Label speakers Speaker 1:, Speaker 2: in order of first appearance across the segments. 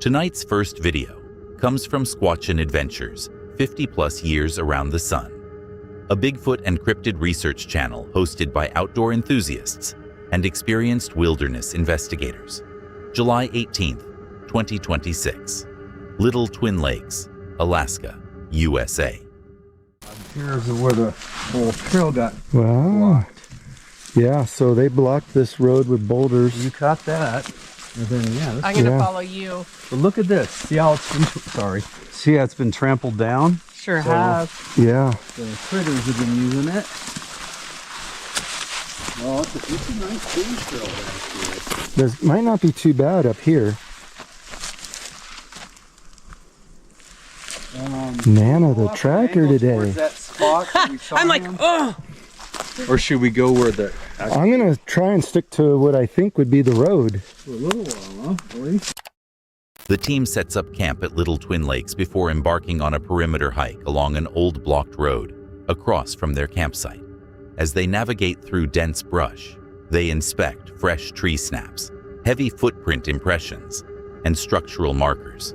Speaker 1: Tonight's first video comes from Squatchin' Adventures, 50+ years around the sun, a Bigfoot and cryptid research channel hosted by outdoor enthusiasts and experienced wilderness investigators. July 18th, 2026, Little Twin Lakes, Alaska, USA.
Speaker 2: Here's where the whole trail got
Speaker 3: blocked. Yeah, so they blocked this road with boulders.
Speaker 2: You caught that. And then, yeah.
Speaker 4: I'm going to follow you.
Speaker 2: But look at this. See how it's been, sorry. See how it's been trampled down?
Speaker 4: Sure has.
Speaker 3: Yeah.
Speaker 2: The critters have been using it. Well, it's a nice clean trail back here.
Speaker 3: This might not be too bad up here. Nana, the tracker today.
Speaker 2: That spot that we saw
Speaker 4: I'm like, oh!
Speaker 2: Or should we go where the...
Speaker 3: I'm going to try and stick to what I think would be the road.
Speaker 2: For a little while, huh, boy?
Speaker 1: The team sets up camp at Little Twin Lakes before embarking on a perimeter hike along an old blocked road across from their campsite. As they navigate through dense brush, they inspect fresh tree snaps, heavy footprint impressions, and structural markers.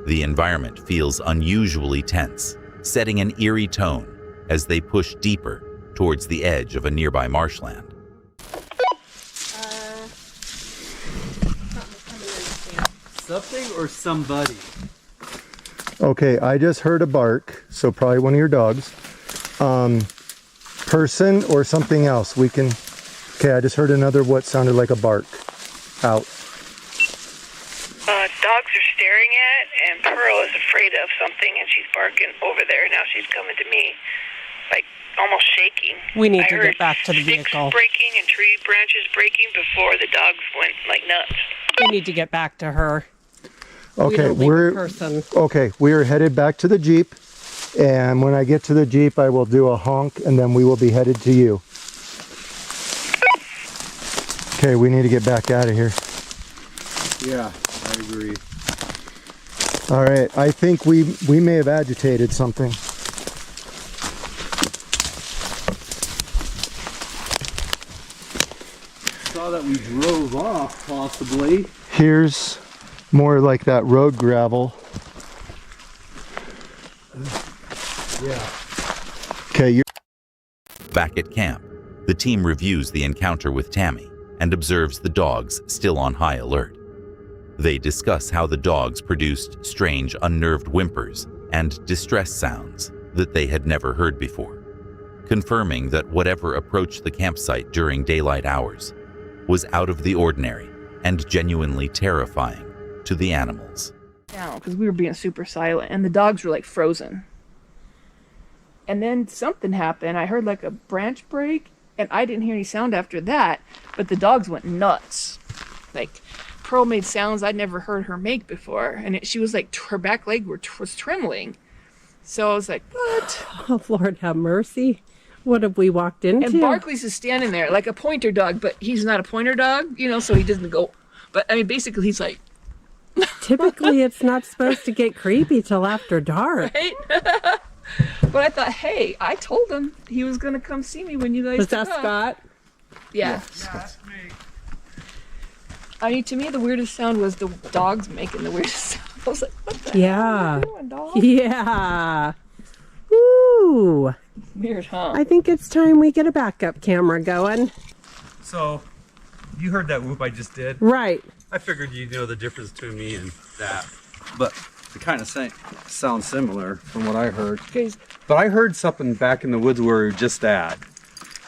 Speaker 1: The environment feels unusually tense, setting an eerie tone as they push deeper towards the edge of a nearby marshland.
Speaker 2: Something or somebody?
Speaker 3: Okay, I just heard a bark, so probably one of your dogs. Person or something else. We can... Okay, I just heard another what sounded like a bark. Out.
Speaker 5: Dogs are staring at, and Pearl is afraid of something, and she's barking over there. Now she's coming to me, like almost shaking.
Speaker 4: We need to get back to the
Speaker 5: sticks
Speaker 4: vehicle.
Speaker 5: breaking and tree branches breaking before the dogs went like nuts.
Speaker 4: We need to get back to her.
Speaker 3: Okay, we're headed back to the Jeep, and when I get to the Jeep, I will do a honk, and then we will be headed to you. Okay, we need to get back out of here.
Speaker 2: Yeah, I agree.
Speaker 3: All right, I think we may have agitated something.
Speaker 2: Saw that we drove off, possibly.
Speaker 3: Here's more like that road gravel.
Speaker 2: Yeah.
Speaker 1: Okay, you're back at camp. The team reviews the encounter with Tammy and observes the dogs still on high alert. They discuss how the dogs produced strange, unnerved whimpers and distress sounds that they had never heard before, confirming that whatever approached the campsite during daylight hours was out of the ordinary and genuinely terrifying to the animals.
Speaker 5: Down because we were being super silent, and the dogs were like frozen. And then something happened. I heard like a branch break, and I didn't hear any sound after that, but the dogs went nuts. Like, Pearl made sounds I'd never heard her make before, and she was like, her back leg was trembling. So I was like, what?
Speaker 4: Oh, Lord have mercy. What have we walked into?
Speaker 5: And Barkley's is standing there like a pointer dog, but he's not a pointer dog, you know, so he doesn't go. But I mean, basically, he's like.
Speaker 4: Typically, it's not supposed to get creepy till after dark.
Speaker 5: Right? But I thought, hey, I told him he was going to come see me when you guys
Speaker 4: Was that Scott?
Speaker 5: Yeah.
Speaker 2: That's me.
Speaker 5: I mean, to me, the weirdest sound was the dogs making the weirdest sound. I was like, what the hell are you doing, dog?
Speaker 4: Yeah. Ooh.
Speaker 5: Weird, huh?
Speaker 4: I think it's time we get a backup camera going.
Speaker 6: So, you heard that whoop I just did?
Speaker 4: Right.
Speaker 6: I figured you'd know the difference between me and that.
Speaker 2: But it kind of sounds similar from what I heard.
Speaker 5: Guys,
Speaker 2: But I heard something back in the woods where we were just at.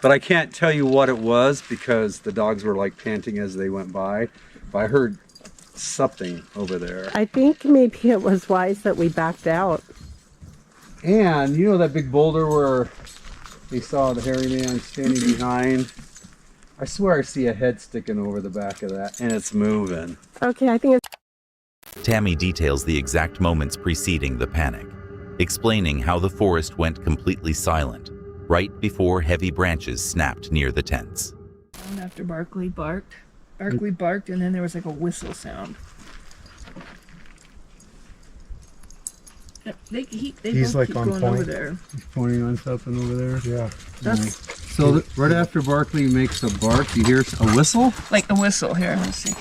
Speaker 2: But I can't tell you what it was because the dogs were like panting as they went by. But I heard something over there.
Speaker 4: I think maybe it was wise that we backed out.
Speaker 2: And you know that big boulder where they saw the hairy man standing behind? I swear I see a head sticking over the back of that, and it's moving.
Speaker 4: Okay, I think it's...
Speaker 1: Tammy details the exact moments preceding the panic, explaining how the forest went completely silent right before heavy branches snapped near the tents.
Speaker 5: after Barkley barked. Barkley barked, and then there was like a whistle sound.
Speaker 3: He's
Speaker 5: both
Speaker 3: like
Speaker 5: keep
Speaker 3: on
Speaker 5: going
Speaker 3: point.
Speaker 5: over there.
Speaker 2: He's pointing on something over there.
Speaker 3: Yeah.
Speaker 5: That's
Speaker 2: So right after Barkley makes the bark, you hear a whistle?
Speaker 5: like a whistle. Here, let's see.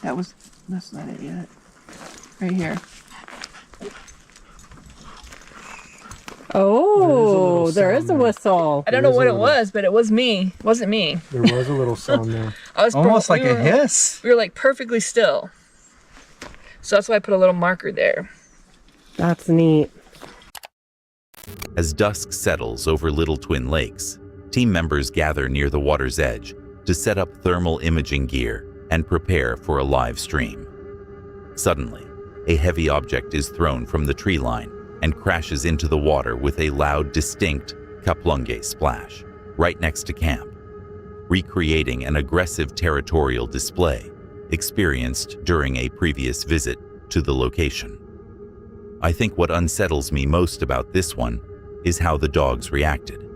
Speaker 5: That was That's not it yet. Right here.
Speaker 4: Oh, there is a whistle.
Speaker 5: I don't know what it was, but it was me. It wasn't me.
Speaker 3: There was a little sound there.
Speaker 5: I was
Speaker 2: Almost like a hiss.
Speaker 5: We were like perfectly still. So that's why I put a little marker there.
Speaker 4: That's neat.
Speaker 1: As dusk settles over Little Twin Lakes, team members gather near the water's edge to set up thermal imaging gear and prepare for a live stream. Suddenly, a heavy object is thrown from the tree line and crashes into the water with a loud, distinct kaplunge splash right next to camp, recreating an aggressive territorial display experienced during a previous visit to the location. I think what unsettles me most about this one is how the dogs reacted.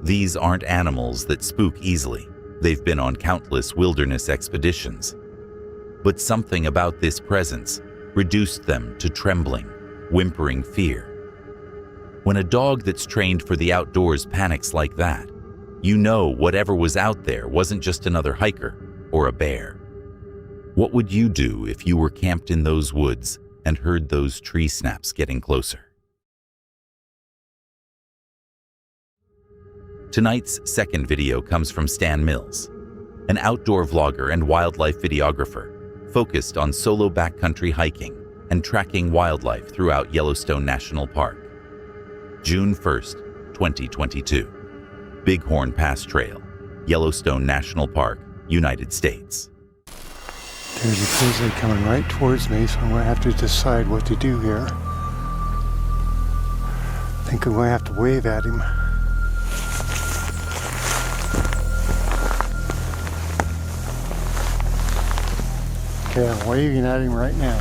Speaker 1: These aren't animals that spook easily. They've been on countless wilderness expeditions. But something about this presence reduced them to trembling, whimpering fear. When a dog that's trained for the outdoors panics like that, you know whatever was out there wasn't just another hiker or a bear. What would you do if you were camped in those woods and heard those tree snaps getting closer? Tonight's second video comes from Stan Mills, an outdoor vlogger and wildlife videographer focused on solo backcountry hiking and tracking wildlife throughout Yellowstone National Park. June 1st, 2022. Bighorn Pass Trail, Yellowstone National Park, United States.
Speaker 3: There's a grizzly coming right towards me, so I'm going to have to decide what to do here. I think I'm going to have to wave at him. Okay, I'm waving at him right now.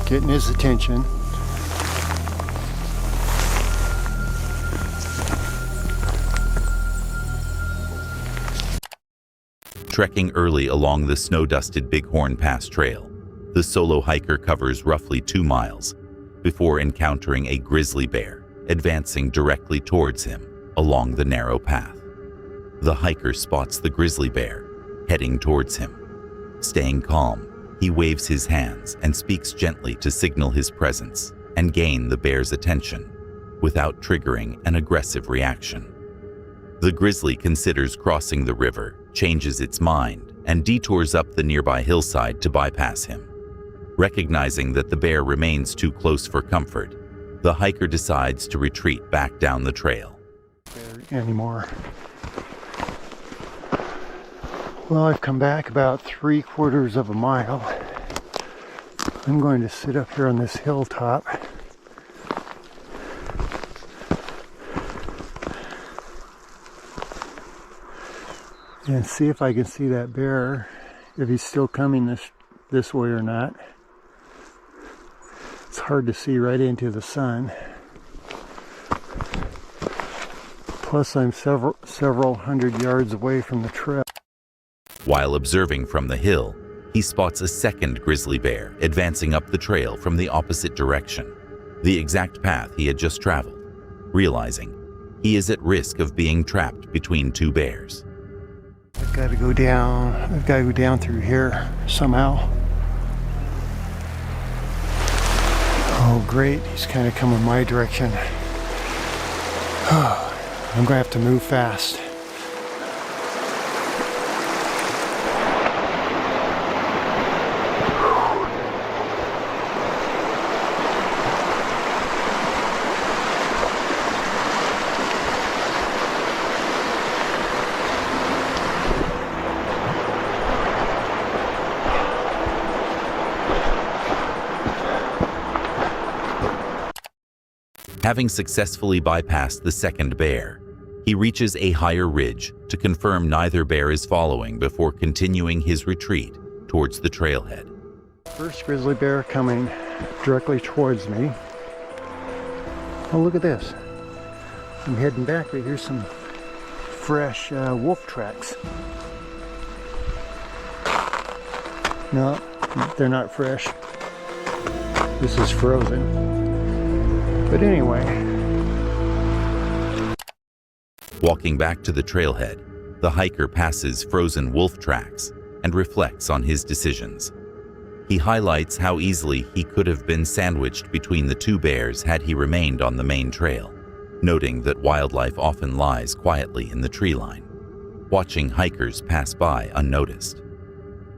Speaker 3: Getting his attention.
Speaker 1: Trekking early along the snow-dusted Bighorn Pass Trail, the solo hiker covers roughly 2 miles before encountering a grizzly bear advancing directly towards him along the narrow path. The hiker spots the grizzly bear heading towards him. Staying calm, he waves his hands and speaks gently to signal his presence and gain the bear's attention without triggering an aggressive reaction. The grizzly considers crossing the river, changes its mind, and detours up the nearby hillside to bypass him. Recognizing that the bear remains too close for comfort, the hiker decides to retreat back down the trail.
Speaker 3: Anymore. Well, I've come back about 3/4 of a mile. I'm going to sit up here on this hilltop and see if I can see that bear, if he's still coming this way or not. It's hard to see right into the sun. Plus, I'm several hundred yards away from the trail.
Speaker 1: While observing from the hill, he spots a second grizzly bear advancing up the trail from the opposite direction, the exact path he had just traveled, realizing he is at risk of being trapped between 2 bears.
Speaker 3: I've got to go down through here somehow. Oh great, he's kind of coming my direction. I'm going to have to move fast.
Speaker 1: Having successfully bypassed the second bear, he reaches a higher ridge to confirm neither bear is following before continuing his retreat towards the trailhead.
Speaker 3: First grizzly bear coming directly towards me. Oh, look at this. I'm heading back, but here's some fresh wolf tracks. No, they're not fresh. This is frozen. But anyway.
Speaker 1: Walking back to the trailhead, the hiker passes frozen wolf tracks and reflects on his decisions. He highlights how easily he could have been sandwiched between the two bears had he remained on the main trail, noting that wildlife often lies quietly in the tree line, watching hikers pass by unnoticed.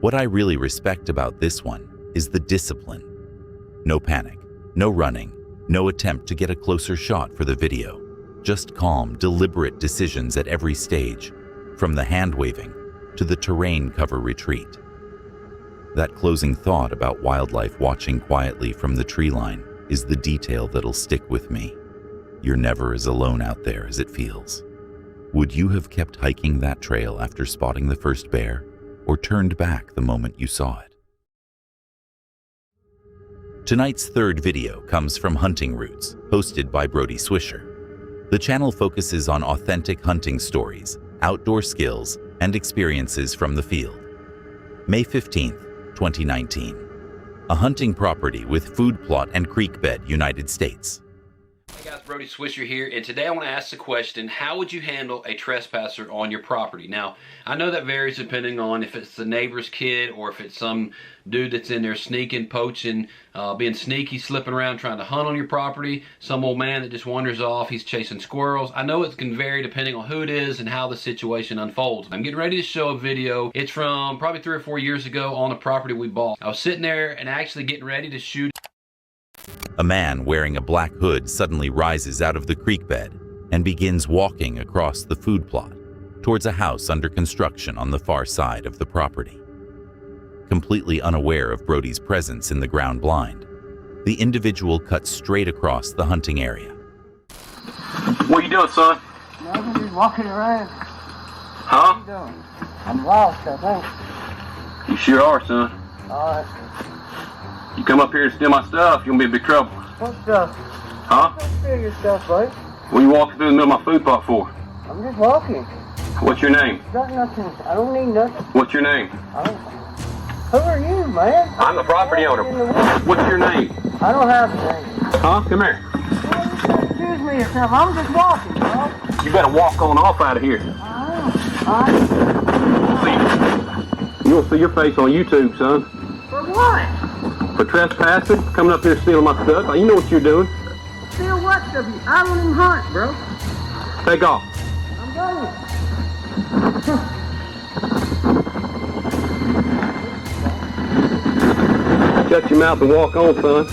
Speaker 1: What I really respect about this one is the discipline. No panic, no running, no attempt to get a closer shot for the video. Just calm, deliberate decisions at every stage, from the hand-waving to the terrain cover retreat. That closing thought about wildlife watching quietly from the tree line is the detail that'll stick with me. You're never as alone out there as it feels. Would you have kept hiking that trail after spotting the first bear, or turned back the moment you saw it? Tonight's third video comes from Hunting Roots, hosted by Brody Swisher. The channel focuses on authentic hunting stories, outdoor skills, and experiences from the field. May 15th, 2019. A hunting property with food plot and creek bed, United States.
Speaker 7: Hey guys, Brody Swisher here, and today I want to ask the question, how would you handle a trespasser on your property? Now, I know that varies depending on if it's the neighbor's kid or if it's some dude that's in there sneaking, poaching, being sneaky, slipping around trying to hunt on your property, some old man that just wanders off, he's chasing squirrels. I know it can vary depending on who it is and how the situation unfolds. I'm getting ready to show a video. It's from probably 3 or 4 years ago on a property we bought. I was sitting there and actually getting ready to shoot.
Speaker 1: A man wearing a black hood suddenly rises out of the creek bed and begins walking across the food plot towards a house under construction on the far side of the property. Completely unaware of Brody's presence in the ground blind, the individual cuts straight across the hunting area.
Speaker 8: What you doing, son?
Speaker 9: I'm just walking around.
Speaker 8: Huh?
Speaker 9: What you doing? I'm lost, I think.
Speaker 8: You sure are, son.
Speaker 9: Alright.
Speaker 8: You come up here and steal my stuff, you're gonna be in big trouble.
Speaker 9: What stuff?
Speaker 8: Huh?
Speaker 9: Don't steal your stuff, buddy.
Speaker 8: What are you walking through the middle of my food plot for?
Speaker 9: I'm just walking.
Speaker 8: What's your name?
Speaker 9: Got nothing. I don't need nothing.
Speaker 8: What's your name?
Speaker 9: I don't... Who are you, man?
Speaker 8: I'm the property owner. What's your name?
Speaker 9: I don't have a name.
Speaker 8: Huh? Come here.
Speaker 9: Excuse me or something. I'm just walking, bro.
Speaker 8: You better walk on off out of here.
Speaker 9: Alright.
Speaker 8: See, you'll see your face on YouTube, son.
Speaker 9: For what?
Speaker 8: For trespassing, coming up here stealing my stuff. You know what you're doing.
Speaker 9: Steal what stuff? I don't even hunt, bro.
Speaker 8: Take off.
Speaker 9: I'm going.
Speaker 8: Shut your mouth and walk on, son.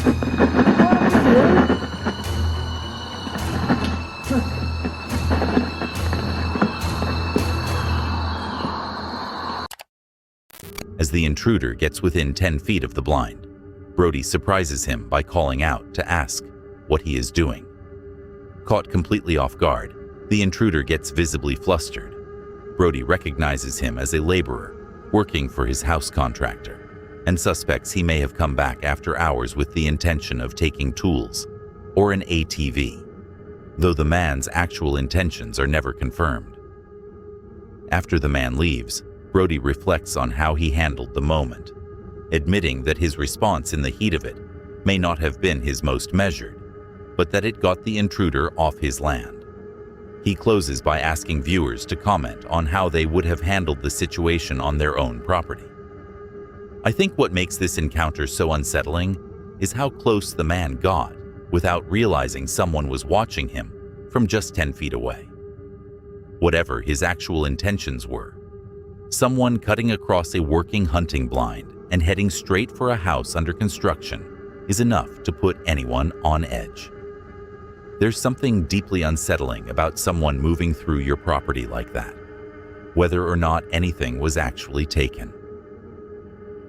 Speaker 1: As the intruder gets within 10 feet of the blind, Brody surprises him by calling out to ask what he is doing. Caught completely off guard, the intruder gets visibly flustered. Brody recognizes him as a laborer working for his house contractor and suspects he may have come back after hours with the intention of taking tools or an ATV, though the man's actual intentions are never confirmed. After the man leaves, Brody reflects on how he handled the moment, admitting that his response in the heat of it may not have been his most measured, but that it got the intruder off his land. He closes by asking viewers to comment on how they would have handled the situation on their own property. I think what makes this encounter so unsettling is how close the man got without realizing someone was watching him from just 10 feet away. Whatever his actual intentions were, someone cutting across a working hunting blind and heading straight for a house under construction is enough to put anyone on edge. There's something deeply unsettling about someone moving through your property like that, whether or not anything was actually taken.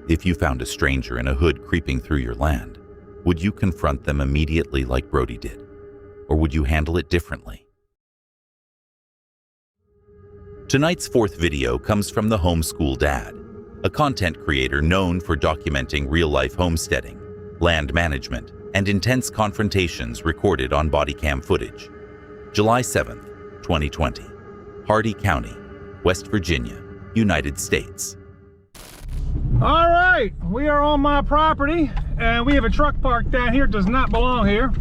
Speaker 1: If you found a stranger in a hood creeping through your land, would you confront them immediately like Brody did, or would you handle it differently? Tonight's fourth video comes from the Homeschool Dad, a content creator known for documenting real-life homesteading, land management, and intense confrontations recorded on body cam footage. July 7th, 2020, Hardy County, West Virginia, United States.
Speaker 10: All right, we are on my property and we have a truck parked down here. It does not belong here.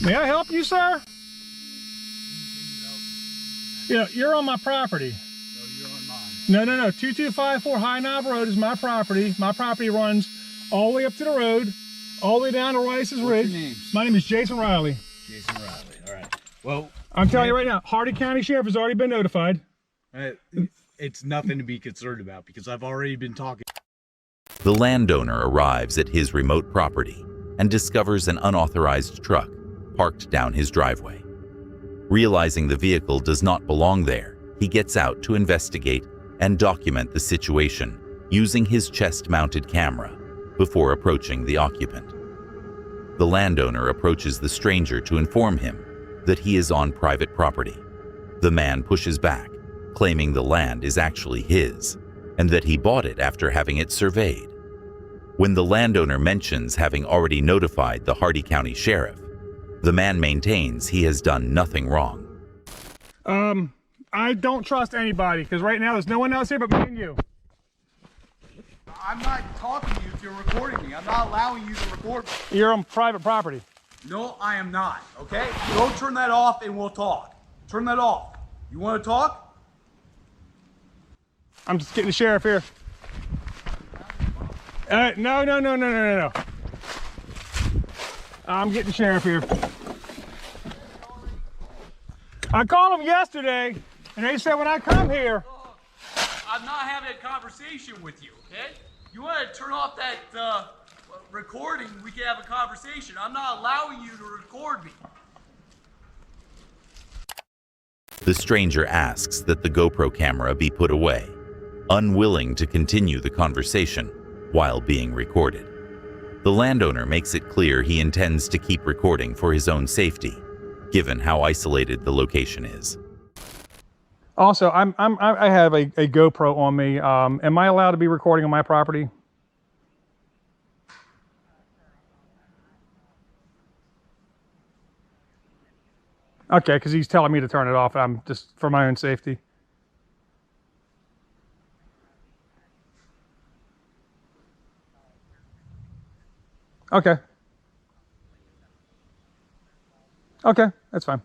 Speaker 10: May I help you, sir? Yeah, you're on my property.
Speaker 11: No, you're on mine.
Speaker 10: No. 2254 High Knob Road is my property. My property runs all the way up to the road, all the way down to Rice's Ridge.
Speaker 11: What's your name?
Speaker 10: My name is Jason Riley.
Speaker 11: Jason Riley. All right. Well,
Speaker 10: I'm telling you right now, Hardy County Sheriff has already been notified.
Speaker 11: it's nothing to be concerned about because I've already been talking.
Speaker 1: The landowner arrives at his remote property and discovers an unauthorized truck parked down his driveway. Realizing the vehicle does not belong there, he gets out to investigate and document the situation using his chest-mounted camera before approaching the occupant. The landowner approaches the stranger to inform him that he is on private property. The man pushes back, claiming the land is actually his and that he bought it after having it surveyed. When the landowner mentions having already notified the Hardy County Sheriff, the man maintains he has done nothing wrong.
Speaker 10: I don't trust anybody because right now there's no one else here but me and you.
Speaker 11: I'm not talking to you if you're recording me. I'm not allowing you to record me.
Speaker 10: You're on private property.
Speaker 11: No, I am not. Okay? Go turn that off and we'll talk. Turn that off. You want to talk?
Speaker 10: I'm just getting the sheriff here. No. I'm getting the sheriff here. I called them yesterday, and they said when I come here.
Speaker 11: I'm not having a conversation with you, okay? You want to turn off that recording, we can have a conversation. I'm not allowing you to record me.
Speaker 1: The stranger asks that the GoPro camera be put away, unwilling to continue the conversation while being recorded. The landowner makes it clear he intends to keep recording for his own safety, given how isolated the location is.
Speaker 10: Also, I have a GoPro on me. Am I allowed to be recording on my property? Okay, because he's telling me to turn it off. I'm just for my own safety. Okay. Okay, that's fine.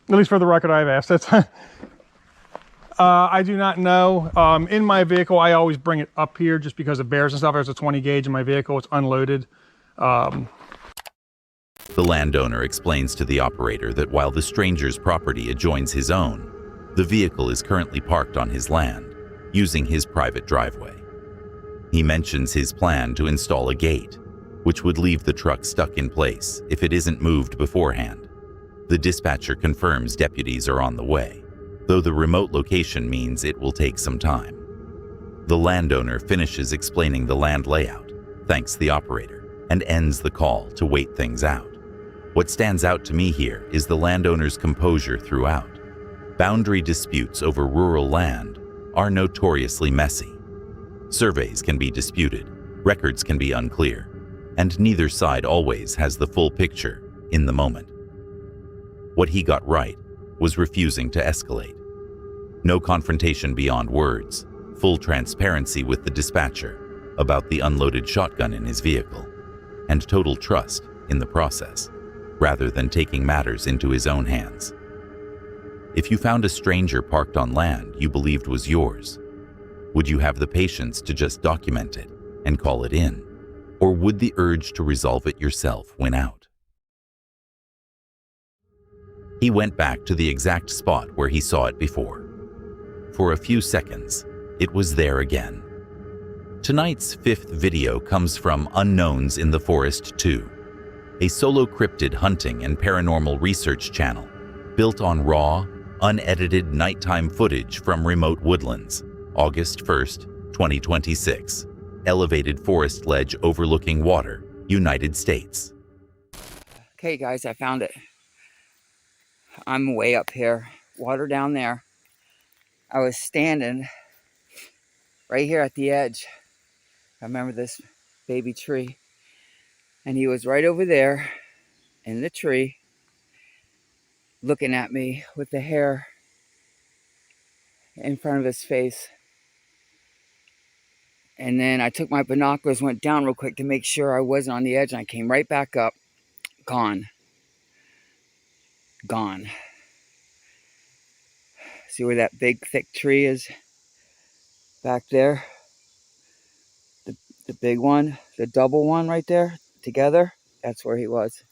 Speaker 10: At least for the record, I've asked. That's I do not know. In my vehicle, I always bring it up here just because of bears and stuff. There's a 20 gauge in my vehicle. It's unloaded.
Speaker 1: The landowner explains to the operator that while the stranger's property adjoins his own, the vehicle is currently parked on his land, using his private driveway. He mentions his plan to install a gate, which would leave the truck stuck in place if it isn't moved beforehand. The dispatcher confirms deputies are on the way, though the remote location means it will take some time. The landowner finishes explaining the land layout, thanks the operator, and ends the call to wait things out. What stands out to me here is the landowner's composure throughout. Boundary disputes over rural land are notoriously messy. Surveys can be disputed, records can be unclear, and neither side always has the full picture in the moment. What he got right was refusing to escalate. No confrontation beyond words, full transparency with the dispatcher about the unloaded shotgun in his vehicle, and total trust in the process, rather than taking matters into his own hands. If you found a stranger parked on land you believed was yours, would you have the patience to just document it and call it in? Or would the urge to resolve it yourself win out? He went back to the exact spot where he saw it before. For a few seconds, it was there again. Tonight's fifth video comes from Unknowns in the Forest 2, a solo cryptid hunting and paranormal research channel built on raw, unedited nighttime footage from remote woodlands, August 1st, 2026. Elevated forest ledge overlooking water, United States.
Speaker 12: Okay guys, I found it. I'm way up here, water down there. I was standing right here at the edge. I remember this baby tree. And he was right over there in the tree looking at me with the hair in front of his face. And then I took my binoculars, went down real quick to make sure I wasn't on the edge, and I came right back up. Gone. Gone. See where that big thick tree is back there? The big one, the double one right there together, that's where he was.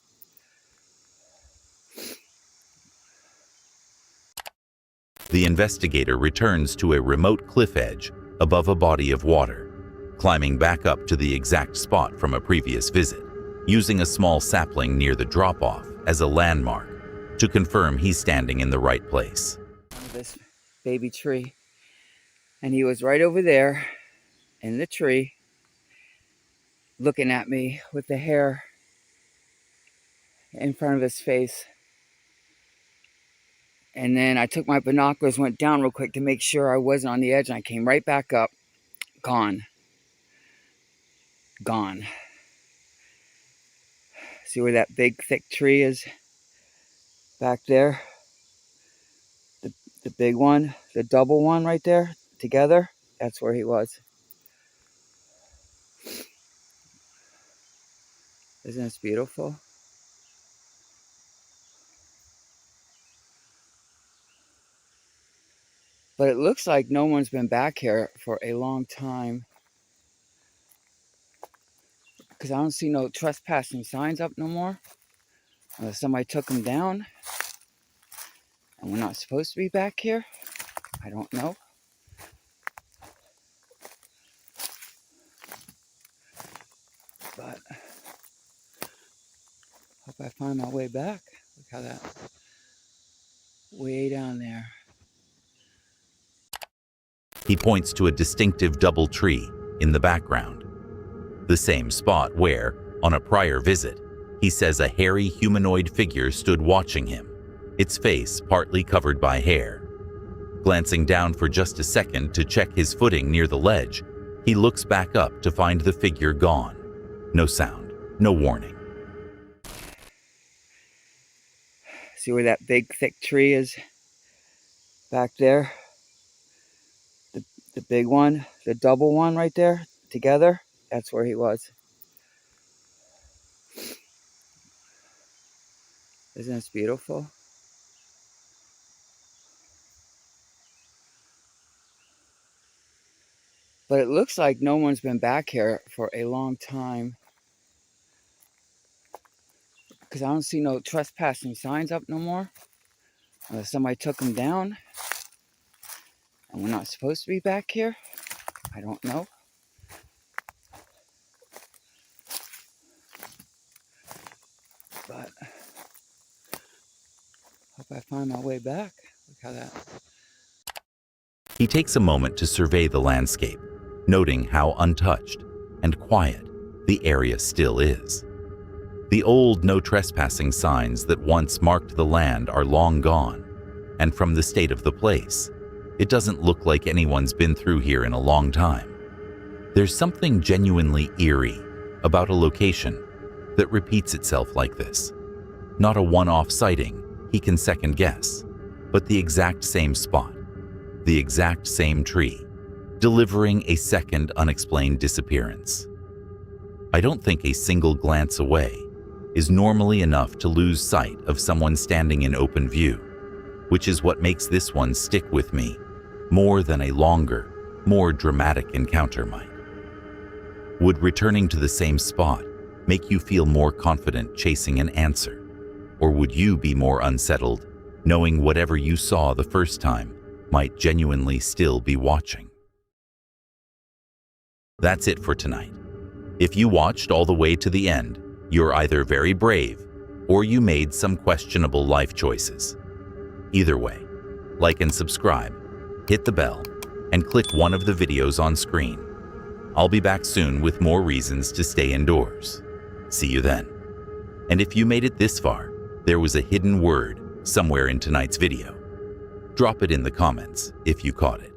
Speaker 1: The investigator returns to a remote cliff edge above a body of water, climbing back up to the exact spot from a previous visit, using a small sapling near the drop-off as a landmark to confirm he's standing in the right place.
Speaker 12: This baby tree, and he was right over there in the tree looking at me with the hair in front of his face. And then I took my binoculars, went down real quick to make sure I wasn't on the edge, and I came right back up. Gone. Gone. See where that big thick tree is back there? The big one, the double one right there together, that's where he was. Isn't this beautiful? But it looks like no one's been back here for a long time, because I don't see no trespassing signs up no more. Unless somebody took them down and we're not supposed to be back here. I don't know. But hope I find my way back. Look how that way down there.
Speaker 1: He points to a distinctive double tree in the background, the same spot where, on a prior visit, he says a hairy humanoid figure stood watching him, its face partly covered by hair. Glancing down for just a second to check his footing near the ledge, he looks back up to find the figure gone. No sound, no warning.
Speaker 12: See where that big thick tree is back there? The big one, the double one right there together, that's where he was. Isn't this beautiful? But it looks like no one's been back here for a long time, because I don't see no trespassing signs up no more. Unless somebody took them down and we're not supposed to be back here. I don't know. But hope I find my way back. Look how that...
Speaker 1: He takes a moment to survey the landscape, noting how untouched and quiet the area still is. The old no trespassing signs that once marked the land are long gone, and from the state of the place, it doesn't look like anyone's been through here in a long time. There's something genuinely eerie about a location that repeats itself like this. Not a one-off sighting he can second guess, but the exact same spot, the exact same tree, delivering a second unexplained disappearance. I don't think a single glance away is normally enough to lose sight of someone standing in open view, which is what makes this one stick with me more than a longer, more dramatic encounter might. Would returning to the same spot make you feel more confident chasing an answer? Or would you be more unsettled knowing whatever you saw the first time might genuinely still be watching? That's it for tonight. If you watched all the way to the end, you're either very brave or you made some questionable life choices. Either way, like and subscribe, hit the bell, and click one of the videos on screen. I'll be back soon with more reasons to stay indoors. See you then. And if you made it this far, there was a hidden word somewhere in tonight's video. Drop it in the comments if you caught it.